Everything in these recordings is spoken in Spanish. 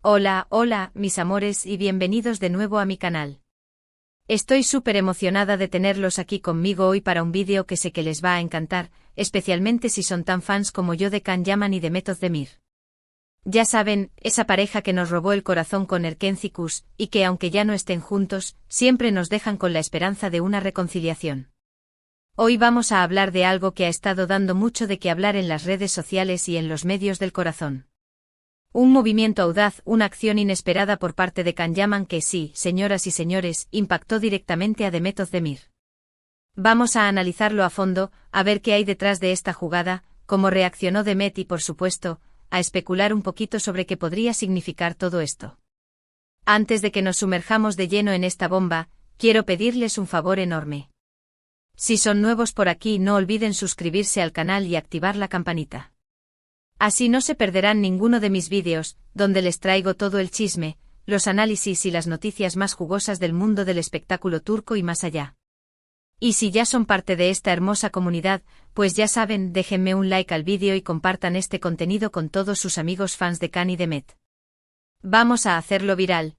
Hola, mis amores y bienvenidos de nuevo a mi canal. Estoy súper emocionada de tenerlos aquí conmigo hoy para un vídeo que sé que les va a encantar, especialmente si son tan fans como yo de Can Yaman y de Mehmet Özdemir. Ya saben, esa pareja que nos robó el corazón con Erkenzikuş, y que aunque ya no estén juntos, siempre nos dejan con la esperanza de una reconciliación. Hoy vamos a hablar de algo que ha estado dando mucho de qué hablar en las redes sociales y en los medios del corazón. Un movimiento audaz, una acción inesperada por parte de Can Yaman que sí, señoras y señores, impactó directamente a Mehmet Özdemir. Vamos a analizarlo a fondo, a ver qué hay detrás de esta jugada, cómo reaccionó Mehmet y por supuesto, a especular un poquito sobre qué podría significar todo esto. Antes de que nos sumerjamos de lleno en esta bomba, quiero pedirles un favor enorme. Si son nuevos por aquí, no olviden suscribirse al canal y activar la campanita. Así no se perderán ninguno de mis vídeos, donde les traigo todo el chisme, los análisis y las noticias más jugosas del mundo del espectáculo turco y más allá. Y si ya son parte de esta hermosa comunidad, pues ya saben, déjenme un like al vídeo y compartan este contenido con todos sus amigos fans de Can y de Mehmet. Vamos a hacerlo viral.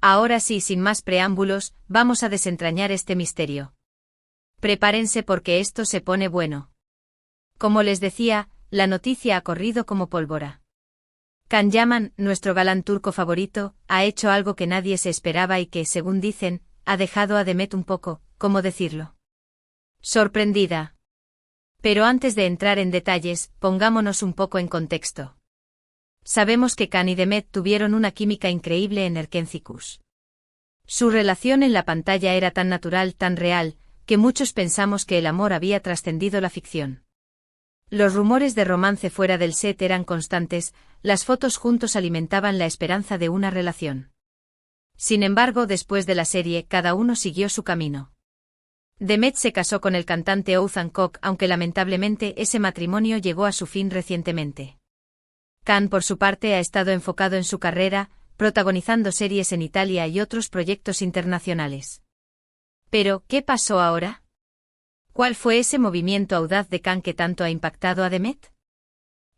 Ahora sí, sin más preámbulos, vamos a desentrañar este misterio. Prepárense porque esto se pone bueno. Como les decía, la noticia ha corrido como pólvora. Can Yaman, nuestro galán turco favorito, ha hecho algo que nadie se esperaba y que, según dicen, ha dejado a Mehmet un poco, ¿cómo decirlo?, sorprendida. Pero antes de entrar en detalles, pongámonos un poco en contexto. Sabemos que Can y Mehmet tuvieron una química increíble en Erkenzikuş. Su relación en la pantalla era tan natural, tan real, que muchos pensamos que el amor había trascendido la ficción. Los rumores de romance fuera del set eran constantes, las fotos juntos alimentaban la esperanza de una relación. Sin embargo, después de la serie, cada uno siguió su camino. Mehmet se casó con el cantante Oğuzhan Koç, aunque lamentablemente ese matrimonio llegó a su fin recientemente. Can, por su parte, ha estado enfocado en su carrera, protagonizando series en Italia y otros proyectos internacionales. Pero, ¿qué pasó ahora? ¿Cuál fue ese movimiento audaz de Can que tanto ha impactado a Mehmet?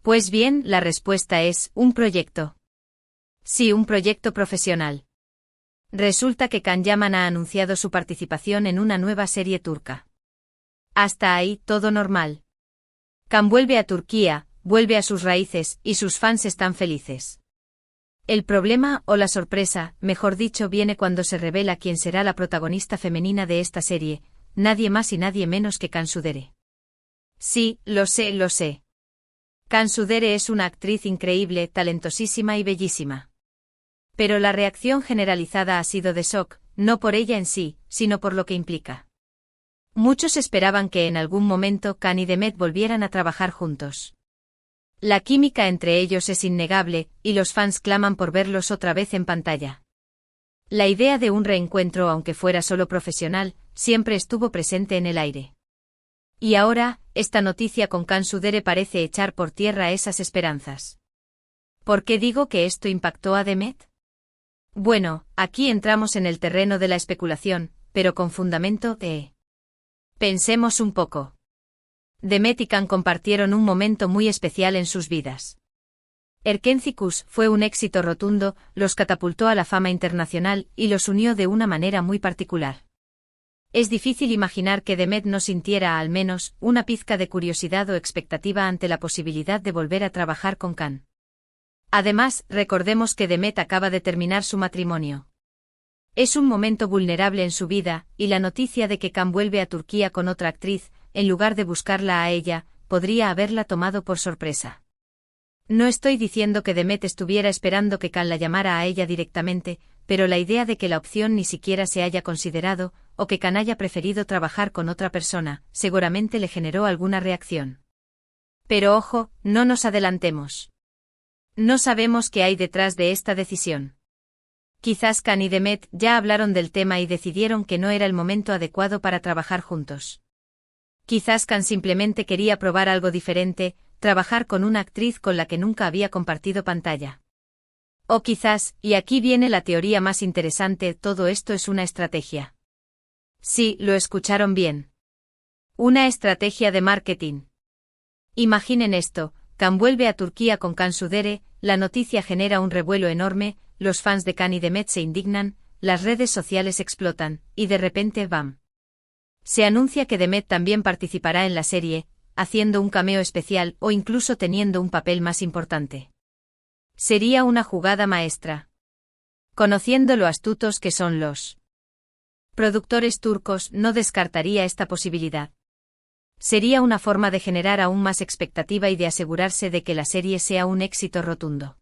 Pues bien, la respuesta es, un proyecto. Sí, un proyecto profesional. Resulta que Can Yaman ha anunciado su participación en una nueva serie turca. Hasta ahí, todo normal. Can vuelve a Turquía, vuelve a sus raíces, y sus fans están felices. El problema, o la sorpresa, mejor dicho, viene cuando se revela quién será la protagonista femenina de esta serie, nadie más y nadie menos que Cansu Dere. Sí, lo sé. Cansu Dere es una actriz increíble, talentosísima y bellísima. Pero la reacción generalizada ha sido de shock, no por ella en sí, sino por lo que implica. Muchos esperaban que en algún momento Can y Mehmet volvieran a trabajar juntos. La química entre ellos es innegable, y los fans claman por verlos otra vez en pantalla. La idea de un reencuentro, aunque fuera solo profesional, siempre estuvo presente en el aire. Y ahora, esta noticia con Cansu Dere parece echar por tierra esas esperanzas. ¿Por qué digo que esto impactó a Mehmet? Bueno, aquí entramos en el terreno de la especulación, pero con fundamento de... Pensemos un poco. Mehmet y Can compartieron un momento muy especial en sus vidas. Erkenzikuş fue un éxito rotundo, los catapultó a la fama internacional y los unió de una manera muy particular. Es difícil imaginar que Mehmet no sintiera al menos una pizca de curiosidad o expectativa ante la posibilidad de volver a trabajar con Can. Además, recordemos que Mehmet acaba de terminar su matrimonio. Es un momento vulnerable en su vida, y la noticia de que Can vuelve a Turquía con otra actriz, en lugar de buscarla a ella, podría haberla tomado por sorpresa. No estoy diciendo que Mehmet estuviera esperando que Can la llamara a ella directamente, pero la idea de que la opción ni siquiera se haya considerado, o que Can haya preferido trabajar con otra persona, seguramente le generó alguna reacción. Pero ojo, no nos adelantemos. No sabemos qué hay detrás de esta decisión. Quizás Can y Mehmet ya hablaron del tema y decidieron que no era el momento adecuado para trabajar juntos. Quizás Can simplemente quería probar algo diferente, trabajar con una actriz con la que nunca había compartido pantalla. O quizás, y aquí viene la teoría más interesante, todo esto es una estrategia. Sí, lo escucharon bien. Una estrategia de marketing. Imaginen esto, Can vuelve a Turquía con Cansu Dere, la noticia genera un revuelo enorme, los fans de Can y Demet se indignan, las redes sociales explotan, y de repente ¡bam! Se anuncia que Demet también participará en la serie, haciendo un cameo especial o incluso teniendo un papel más importante. Sería una jugada maestra. Conociendo lo astutos que son los productores turcos, no descartaría esta posibilidad. Sería una forma de generar aún más expectativa y de asegurarse de que la serie sea un éxito rotundo.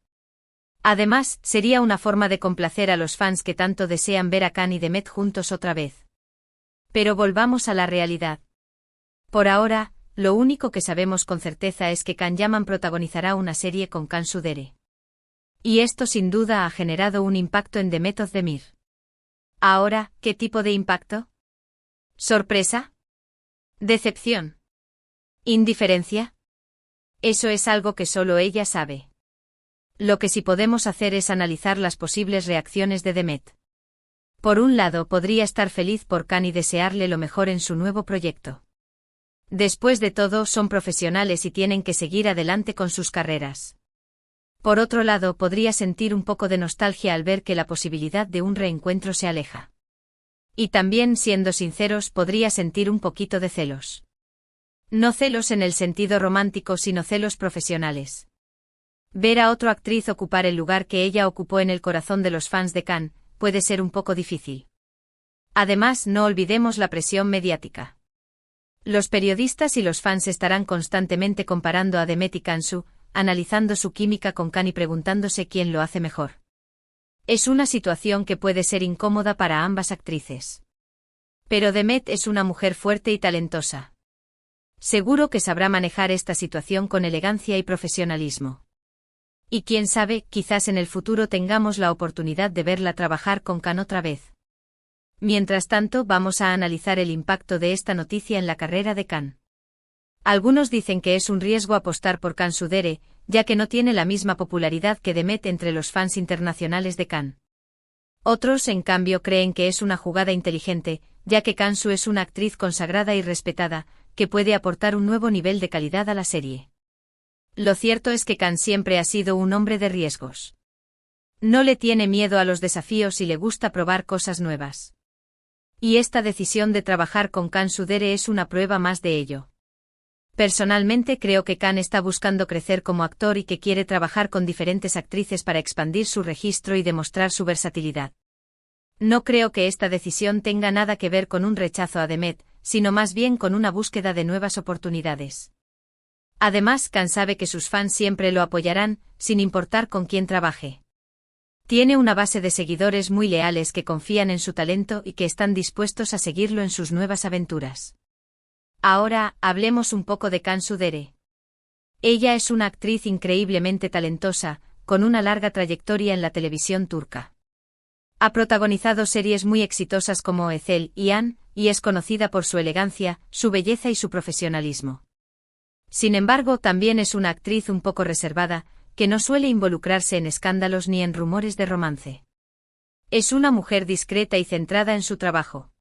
Además, sería una forma de complacer a los fans que tanto desean ver a Can y Demet juntos otra vez. Pero volvamos a la realidad. Por ahora, lo único que sabemos con certeza es que Can Yaman protagonizará una serie con Cansu Dere. Y esto sin duda ha generado un impacto en Demet Özdemir. Ahora, ¿qué tipo de impacto? ¿Sorpresa? ¿Decepción? ¿Indiferencia? Eso es algo que solo ella sabe. Lo que sí podemos hacer es analizar las posibles reacciones de Demet. Por un lado, podría estar feliz por Can y desearle lo mejor en su nuevo proyecto. Después de todo, son profesionales y tienen que seguir adelante con sus carreras. Por otro lado, podría sentir un poco de nostalgia al ver que la posibilidad de un reencuentro se aleja. Y también, siendo sinceros, podría sentir un poquito de celos. No celos en el sentido romántico, sino celos profesionales. Ver a otra actriz ocupar el lugar que ella ocupó en el corazón de los fans de Can puede ser un poco difícil. Además, no olvidemos la presión mediática. Los periodistas y los fans estarán constantemente comparando a Demet y Cansu, analizando su química con Can y preguntándose quién lo hace mejor. Es una situación que puede ser incómoda para ambas actrices. Pero Demet es una mujer fuerte y talentosa. Seguro que sabrá manejar esta situación con elegancia y profesionalismo. Y quién sabe, quizás en el futuro tengamos la oportunidad de verla trabajar con Can otra vez. Mientras tanto, vamos a analizar el impacto de esta noticia en la carrera de Can. Algunos dicen que es un riesgo apostar por Cansu Dere, ya que no tiene la misma popularidad que Demet entre los fans internacionales de Can. Otros, en cambio, creen que es una jugada inteligente, ya que Cansu es una actriz consagrada y respetada, que puede aportar un nuevo nivel de calidad a la serie. Lo cierto es que Can siempre ha sido un hombre de riesgos. No le tiene miedo a los desafíos y le gusta probar cosas nuevas. Y esta decisión de trabajar con Cansu Dere es una prueba más de ello. Personalmente creo que Can está buscando crecer como actor y que quiere trabajar con diferentes actrices para expandir su registro y demostrar su versatilidad. No creo que esta decisión tenga nada que ver con un rechazo a Demet, sino más bien con una búsqueda de nuevas oportunidades. Además, Can sabe que sus fans siempre lo apoyarán, sin importar con quién trabaje. Tiene una base de seguidores muy leales que confían en su talento y que están dispuestos a seguirlo en sus nuevas aventuras. Ahora, hablemos un poco de Cansu Dere. Ella es una actriz increíblemente talentosa, con una larga trayectoria en la televisión turca. Ha protagonizado series muy exitosas como Ezel y An, y es conocida por su elegancia, su belleza y su profesionalismo. Sin embargo, también es una actriz un poco reservada, que no suele involucrarse en escándalos ni en rumores de romance. Es una mujer discreta y centrada en su trabajo.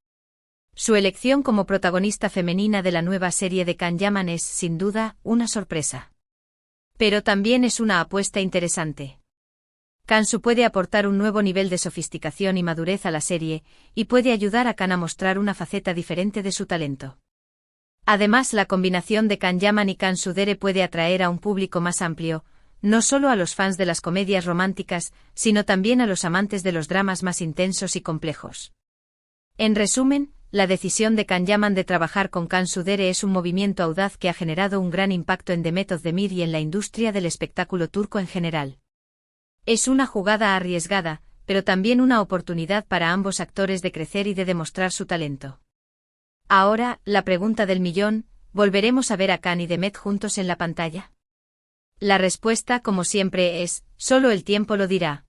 Su elección como protagonista femenina de la nueva serie de Can Yaman es, sin duda, una sorpresa. Pero también es una apuesta interesante. Cansu puede aportar un nuevo nivel de sofisticación y madurez a la serie, y puede ayudar a Can a mostrar una faceta diferente de su talento. Además, la combinación de Can Yaman y Cansu Dere puede atraer a un público más amplio, no solo a los fans de las comedias románticas, sino también a los amantes de los dramas más intensos y complejos. En resumen, la decisión de Can Yaman de trabajar con Cansu Dere es un movimiento audaz que ha generado un gran impacto en Demet Özdemir y en la industria del espectáculo turco en general. Es una jugada arriesgada, pero también una oportunidad para ambos actores de crecer y de demostrar su talento. Ahora, la pregunta del millón, ¿volveremos a ver a Can y Demet juntos en la pantalla? La respuesta, como siempre, es, solo el tiempo lo dirá.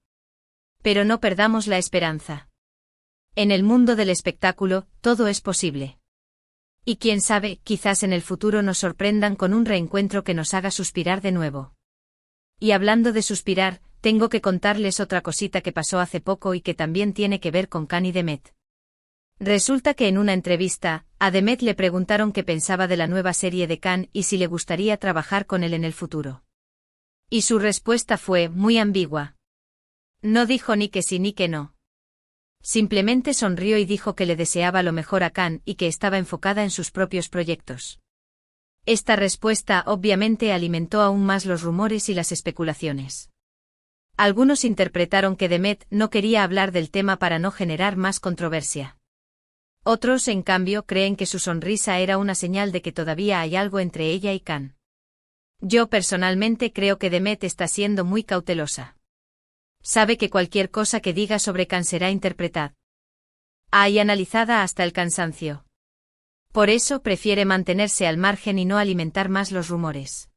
Pero no perdamos la esperanza. En el mundo del espectáculo, todo es posible. Y quién sabe, quizás en el futuro nos sorprendan con un reencuentro que nos haga suspirar de nuevo. Y hablando de suspirar, tengo que contarles otra cosita que pasó hace poco y que también tiene que ver con Can y Demet. Resulta que en una entrevista, a Demet le preguntaron qué pensaba de la nueva serie de Can y si le gustaría trabajar con él en el futuro. Y su respuesta fue muy ambigua. No dijo ni que sí ni que no. Simplemente sonrió y dijo que le deseaba lo mejor a Khan y que estaba enfocada en sus propios proyectos. Esta respuesta obviamente alimentó aún más los rumores y las especulaciones. Algunos interpretaron que Demet no quería hablar del tema para no generar más controversia. Otros, en cambio, creen que su sonrisa era una señal de que todavía hay algo entre ella y Khan. Yo personalmente creo que Demet está siendo muy cautelosa. Sabe que cualquier cosa que diga sobre Khan será interpretada y analizada hasta el cansancio. Por eso prefiere mantenerse al margen y no alimentar más los rumores.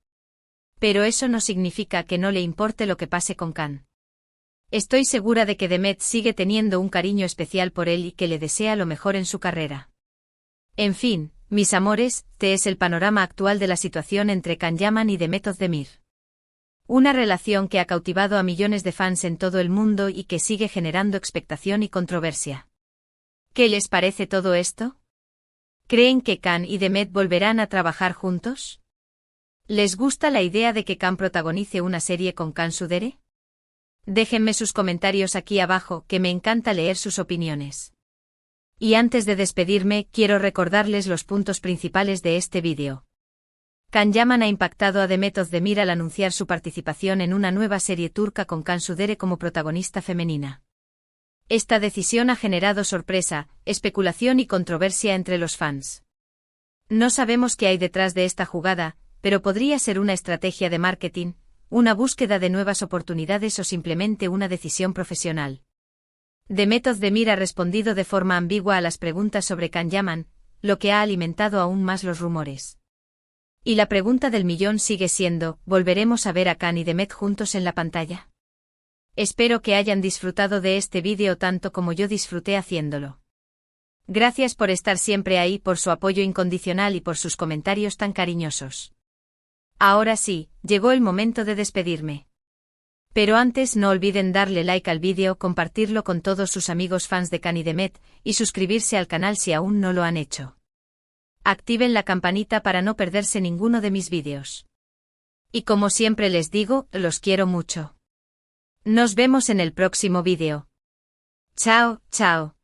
Pero eso no significa que no le importe lo que pase con Khan. Estoy segura de que Demet sigue teniendo un cariño especial por él y que le desea lo mejor en su carrera. En fin, mis amores, este es el panorama actual de la situación entre Can Yaman y Demet Özdemir. Una relación que ha cautivado a millones de fans en todo el mundo y que sigue generando expectación y controversia. ¿Qué les parece todo esto? ¿Creen que Khan y Demet volverán a trabajar juntos? ¿Les gusta la idea de que Khan protagonice una serie con Khan Sudere? Déjenme sus comentarios aquí abajo, que me encanta leer sus opiniones. Y antes de despedirme, quiero recordarles los puntos principales de este vídeo. Can Yaman ha impactado a Demet Özdemir al anunciar su participación en una nueva serie turca con Khan Sudere como protagonista femenina. Esta decisión ha generado sorpresa, especulación y controversia entre los fans. No sabemos qué hay detrás de esta jugada, pero podría ser una estrategia de marketing, una búsqueda de nuevas oportunidades o simplemente una decisión profesional. Demet Özdemir ha respondido de forma ambigua a las preguntas sobre Can Yaman, lo que ha alimentado aún más los rumores. Y la pregunta del millón sigue siendo, ¿volveremos a ver a Khan y Demet juntos en la pantalla? Espero que hayan disfrutado de este vídeo tanto como yo disfruté haciéndolo. Gracias por estar siempre ahí, por su apoyo incondicional y por sus comentarios tan cariñosos. Ahora sí, llegó el momento de despedirme. Pero antes no olviden darle like al vídeo, compartirlo con todos sus amigos fans de Khan y Demet, y suscribirse al canal si aún no lo han hecho. Activen la campanita para no perderse ninguno de mis vídeos. Y como siempre les digo, los quiero mucho. Nos vemos en el próximo vídeo. Chao, chao.